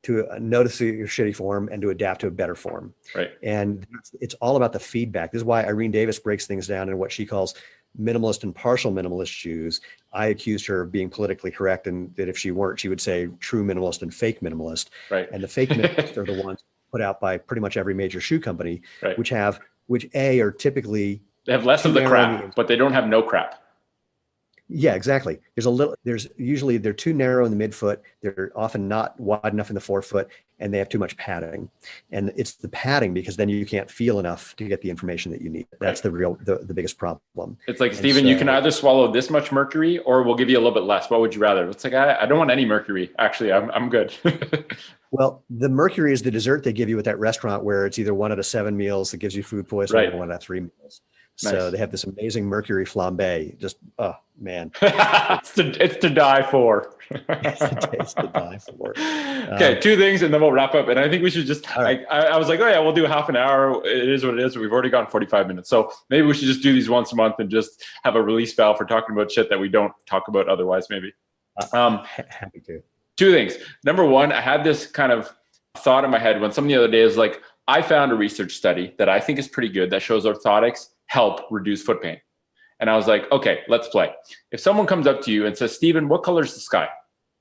to notice your shitty form and to adapt to a better form. Right. And it's all about the feedback. This is why Irene Davis breaks things down in what she calls minimalist and partial minimalist shoes. I accused her of being politically correct, and that if she weren't, she would say true minimalist and fake minimalist. Right. And the fake minimalists are the ones put out by pretty much every major shoe company, right, which are typically, they have less of the crap, but they don't have no crap. Yeah, exactly. They're too narrow in the midfoot. They're often not wide enough in the forefoot, and they have too much padding. And it's the padding, because then you can't feel enough to get the information that you need. That's the biggest problem. It's like, Stephen, you can either swallow this much mercury or we'll give you a little bit less. What would you rather? It's like, I don't want any mercury. Actually, I'm good. Well, the mercury is the dessert they give you at that restaurant where it's either 1 out of 7 meals that gives you food poisoning, or 1 out of 3 meals. Nice. So they have this amazing mercury flambe. Just, oh man. it's to die for. It's to die for. Okay, 2 things and then we'll wrap up. And I think we should just, right. I was like, oh yeah, we'll do half an hour. It is what it is. We've already gone 45 minutes. So maybe we should just do these once a month and just have a release valve for talking about shit that we don't talk about otherwise, maybe. Happy to. 2 things. Number 1, I had this kind of thought in my head when somebody the other day is like, I found a research study that I think is pretty good that shows orthotics help reduce foot pain. And I was like, okay, let's play. If someone comes up to you and says, Stephen, what color is the sky?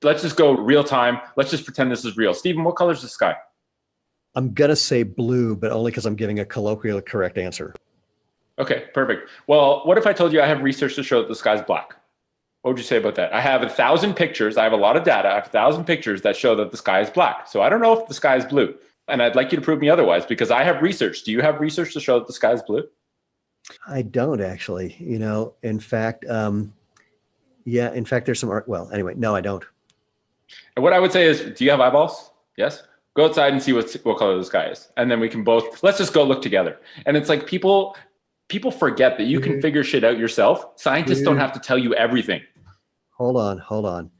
Let's just go real time. Let's just pretend this is real. Stephen, what color is the sky? I'm going to say blue, but only because I'm giving a colloquially correct answer. Okay, perfect. Well, what if I told you I have research to show that the sky's black? What would you say about that? I have 1,000 pictures. I have a lot of data. I have 1,000 pictures that show that the sky is black. So I don't know if the sky is blue. And I'd like you to prove me otherwise, because I have research. Do you have research to show that the sky is blue? I don't actually, in fact, there's some art. Well, anyway, no, I don't. And what I would say is, do you have eyeballs? Yes. Go outside and see what color the sky is. And then we can let's just go look together. And it's like people forget that you can figure shit out yourself. Scientists don't have to tell you everything. Hold on.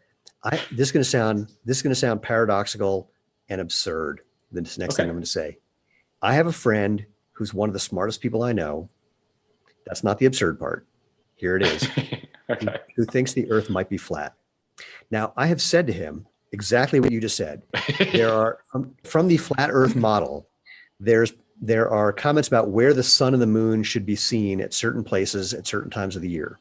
This is going to sound paradoxical and absurd. This next thing I'm going to say. I have a friend who's one of the smartest people I know. That's not the absurd part. Here it is. Who thinks the earth might be flat. Now, I have said to him exactly what you just said. There are, from the flat earth model, there are comments about where the sun and the moon should be seen at certain places at certain times of the year.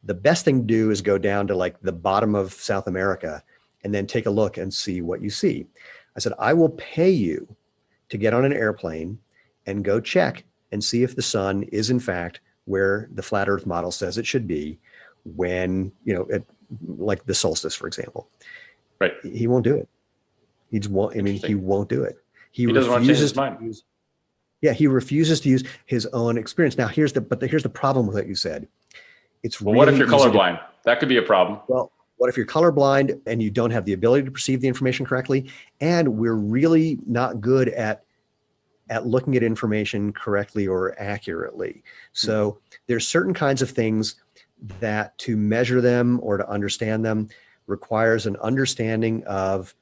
The best thing to do is go down to like the bottom of South America and then take a look and see what you see. I said, I will pay you to get on an airplane and go check and see if the sun is in fact where the flat earth model says it should be when, like the solstice, for example. Right. He won't do it. He won't do it. He doesn't want to change his mind. He refuses to use his own experience. Now, here's the problem with what you said. What if you're colorblind? That could be a problem. Well, what if you're colorblind and you don't have the ability to perceive the information correctly? And we're really not good at looking at information correctly or accurately. So there's certain kinds of things that to measure them or to understand them requires an understanding of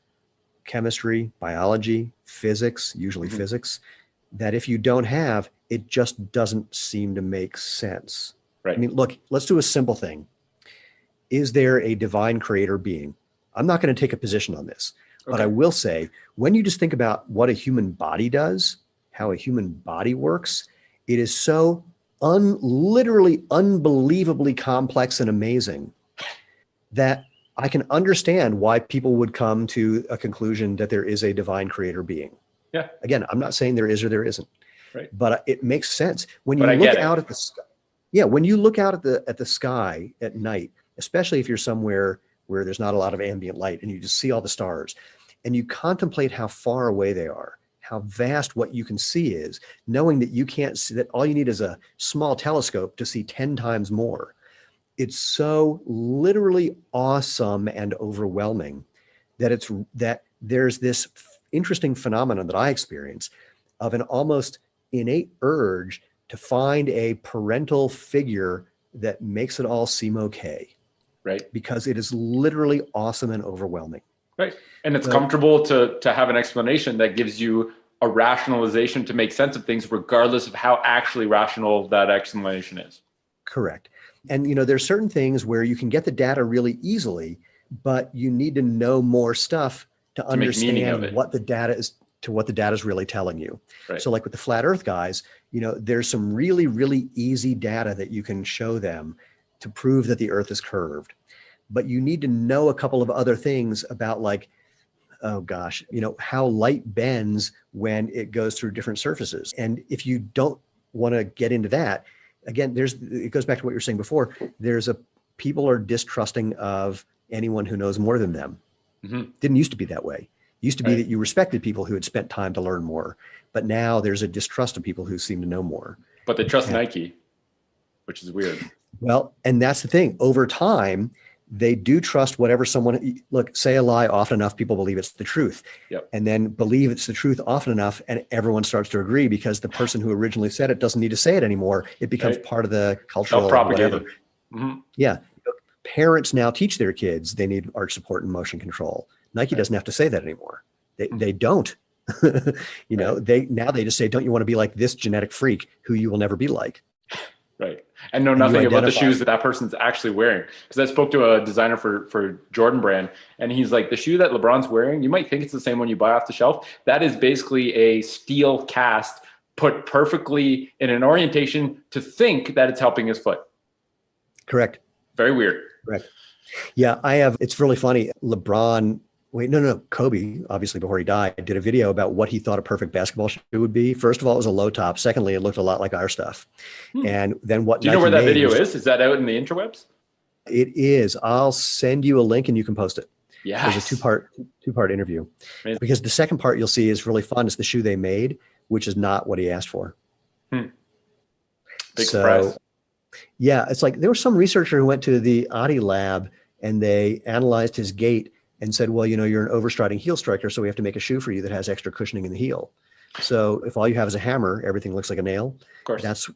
chemistry, biology, physics, usually physics, that if you don't have, it just doesn't seem to make sense. Right. I mean, look, let's do a simple thing. Is there a divine creator being? I'm not going to take a position on this, but I will say, when you just think about what a human body does, how a human body works, it is so literally unbelievably complex and amazing that I can understand why people would come to a conclusion that there is a divine creator being. Yeah. Again, I'm not saying there is or there isn't, right? But it makes sense when you look out at the sky. Yeah, when you look out at the sky at night, especially if you're somewhere where there's not a lot of ambient light and you just see all the stars, and you contemplate how far away they are, how vast what you can see is, knowing that you can't see, that all you need is a small telescope to see 10 times more. It's so literally awesome and overwhelming that there's this interesting phenomenon that I experience of an almost innate urge to find a parental figure that makes it all seem okay. Right. Because it is literally awesome and overwhelming. Right. And it's comfortable to have an explanation that gives you a rationalization to make sense of things, regardless of how actually rational that explanation is. Correct. And, there's certain things where you can get the data really easily, but you need to know more stuff to understand what the data is really telling you. Right. So like with the flat earth guys, there's some really, really easy data that you can show them to prove that the earth is curved. But you need to know a couple of other things about how light bends when it goes through different surfaces. And if you don't want to get into that, again, it goes back to what you were saying before. People are distrusting of anyone who knows more than them. Mm-hmm. Didn't used to be that way. It used to be that you respected people who had spent time to learn more. But now there's a distrust of people who seem to know more. But they trust Nike, which is weird. Well, and that's the thing. Over time, they do trust whatever say a lie often enough, people believe it's the truth. Yep. And then believe it's the truth often enough, and everyone starts to agree because the person who originally said it doesn't need to say it anymore. It becomes part of the cultural whatever. Mm-hmm. Yeah. Parents now teach their kids they need arch support and motion control. Nike doesn't have to say that anymore. They don't. They just say, don't you want to be like this genetic freak who you will never be like? Right. And know nothing about the shoes that person's actually wearing. Because I spoke to a designer for Jordan brand, and he's like, the shoe that LeBron's wearing, you might think it's the same one you buy off the shelf. That is basically a steel cast put perfectly in an orientation to think that it's helping his foot. Correct. Very weird. Correct. Yeah, it's really funny. Kobe, obviously before he died, did a video about what he thought a perfect basketball shoe would be. First of all, it was a low top. Secondly, it looked a lot like our stuff. And then what? Do you know where that video is? Is that out in the interwebs? It is. I'll send you a link and you can post it. Yeah. There's a two-part interview. Amazing. Because the second part you'll see is really fun. It's the shoe they made, which is not what he asked for. Big surprise. Yeah, it's like there was some researcher who went to the Adi lab and they analyzed his gait and said, well, you're an overstriding heel striker, so we have to make a shoe for you that has extra cushioning in the heel. So if all you have is a hammer, everything looks like a nail. Of course.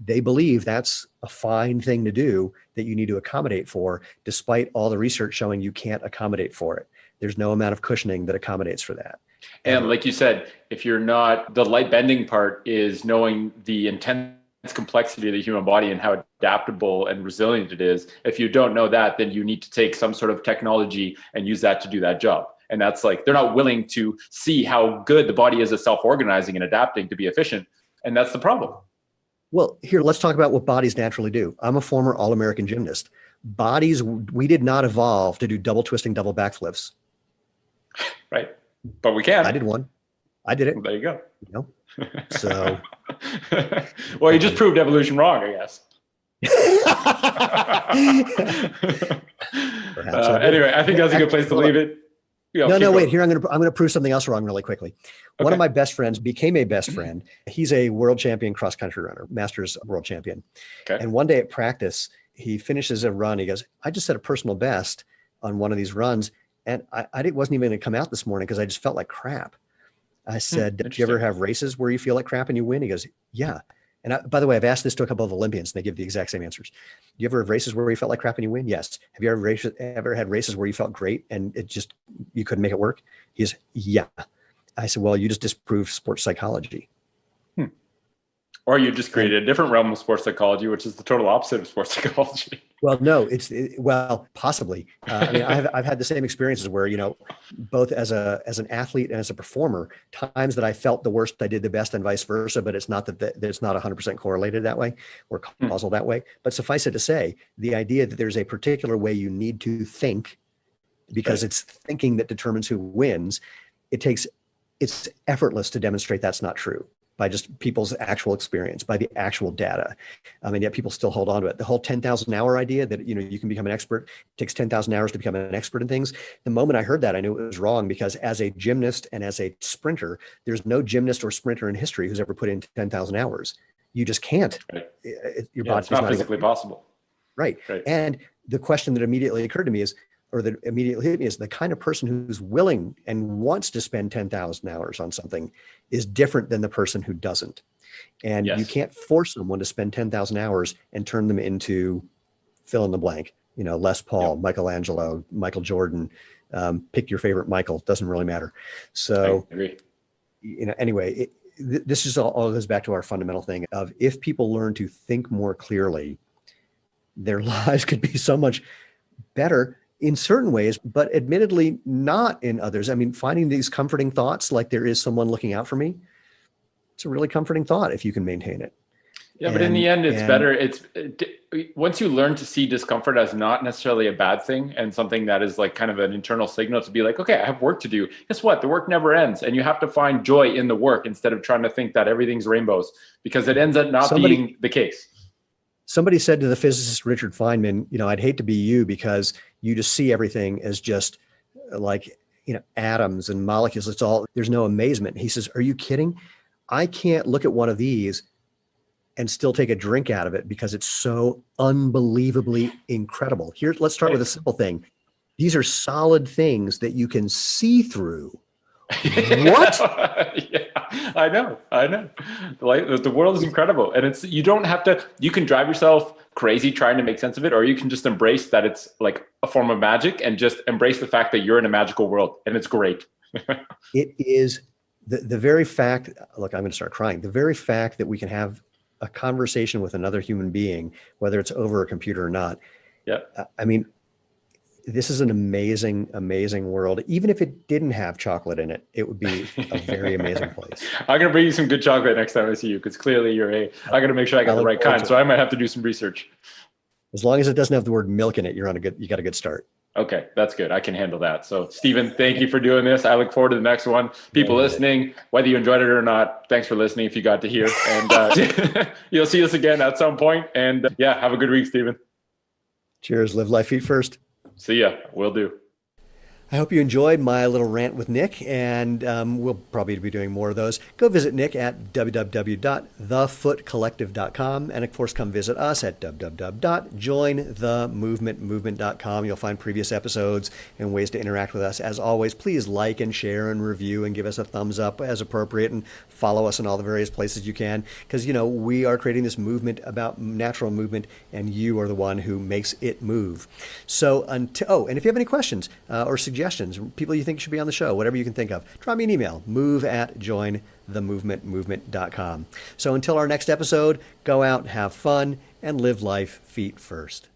They believe that's a fine thing to do that you need to accommodate for, despite all the research showing you can't accommodate for it. There's no amount of cushioning that accommodates for that. And like you said, if you're not, the light bending part is knowing the intense complexity of the human body and how adaptable and resilient it is. If you don't know that, then you need to take some sort of technology and use that to do that job. And that's like, they're not willing to see how good the body is at self-organizing and adapting to be efficient. And that's the problem. Well, here, let's talk about what bodies naturally do. I'm a former All-American gymnast. Bodies, we did not evolve to do double twisting, double backflips. Right. But we can. I did one. I did it. Well, there you go. You know? So. Well, you just proved evolution wrong, I guess. Anyway, I think that's a good place to leave it. No, wait. Here, I'm gonna prove something else wrong really quickly. Okay. One of my best friends became a best friend. He's a world champion cross country runner, masters world champion. Okay. And one day at practice, he finishes a run. He goes, "I just set a personal best on one of these runs, and I wasn't even going to come out this morning because I just felt like crap." I said, "Do you ever have races where you feel like crap and you win?" He goes, "Yeah." And by the way, I've asked this to a couple of Olympians and they give the exact same answers. Do you ever have races where you felt like crap and you win? Yes. Have you ever had races where you felt great and you couldn't make it work? He goes, "Yeah." I said, "Well, you just disproved sports psychology." Or you just created a different realm of sports psychology, which is the total opposite of sports psychology. Well, no, well, possibly. I mean, I've had the same experiences where, both as an athlete and as a performer, times that I felt the worst, I did the best, and vice versa. But it's not that it's not 100% correlated that way or causal that way. But suffice it to say, the idea that there's a particular way you need to think, because it's thinking that determines who wins. It's effortless to demonstrate that's not true by just people's actual experience, by the actual data. And yet people still hold on to it. The whole 10,000 hour idea that, you can become an expert, it takes 10,000 hours to become an expert in things. The moment I heard that, I knew it was wrong, because as a gymnast and as a sprinter, there's no gymnast or sprinter in history who's ever put in 10,000 hours. You just can't. Right. Body's it's not physically possible. Right. And the question that immediately occurred to me is, or that immediately hit me, is the kind of person who's willing and wants to spend 10,000 hours on something is different than the person who doesn't. And you can't force someone to spend 10,000 hours and turn them into fill in the blank, Les Paul, Michelangelo, Michael Jordan, pick your favorite Michael, doesn't really matter. So, I agree. Anyway, this just all goes back to our fundamental thing of, if people learn to think more clearly, their lives could be so much better in certain ways, but admittedly not in others. I mean, finding these comforting thoughts, like there is someone looking out for me, it's a really comforting thought if you can maintain it. Yeah, but in the end, it's better. Once you learn to see discomfort as not necessarily a bad thing and something that is like kind of an internal signal to be like, okay, I have work to do. Guess what? The work never ends. And you have to find joy in the work instead of trying to think that everything's rainbows, because it ends up not being the case. Somebody said to the physicist Richard Feynman, I'd hate to be you, because you just see everything as just like, atoms and molecules. There's no amazement. He says, "Are you kidding? I can't look at one of these and still take a drink out of it because it's so unbelievably incredible." Let's start with a simple thing. These are solid things that you can see through. What? Yeah, I know. The world is incredible. And you can drive yourself crazy trying to make sense of it, or you can just embrace that it's like a form of magic and just embrace the fact that you're in a magical world, and it's great. It is the very fact, look, I'm going to start crying. The very fact that we can have a conversation with another human being, whether it's over a computer or not. Yeah. I mean, this is an amazing, amazing world. Even if it didn't have chocolate in it, it would be a very amazing place. I'm going to bring you some good chocolate next time I see you, because clearly I got to make sure I got the right kind. So I might have to do some research. As long as it doesn't have the word milk in it, you got a good start. Okay, that's good. I can handle that. So Stephen, thank you for doing this. I look forward to the next one. People listening, whether you enjoyed it or not, thanks for listening if you got to hear. And you'll see us again at some point. And have a good week, Stephen. Cheers. Live life feet first. See ya. Will do. I hope you enjoyed my little rant with Nick, and we'll probably be doing more of those. Go visit Nick at www.thefootcollective.com, and of course, come visit us at www.jointhemovementmovement.com. You'll find previous episodes and ways to interact with us. As always, please like and share and review and give us a thumbs up as appropriate, and follow us in all the various places you can, because we are creating this movement about natural movement, and you are the one who makes it move. So and if you have any questions or suggestions, people you think should be on the show, whatever you can think of, drop me an email, move@jointhemovementmovement.com. So until our next episode, go out, have fun, and live life feet first.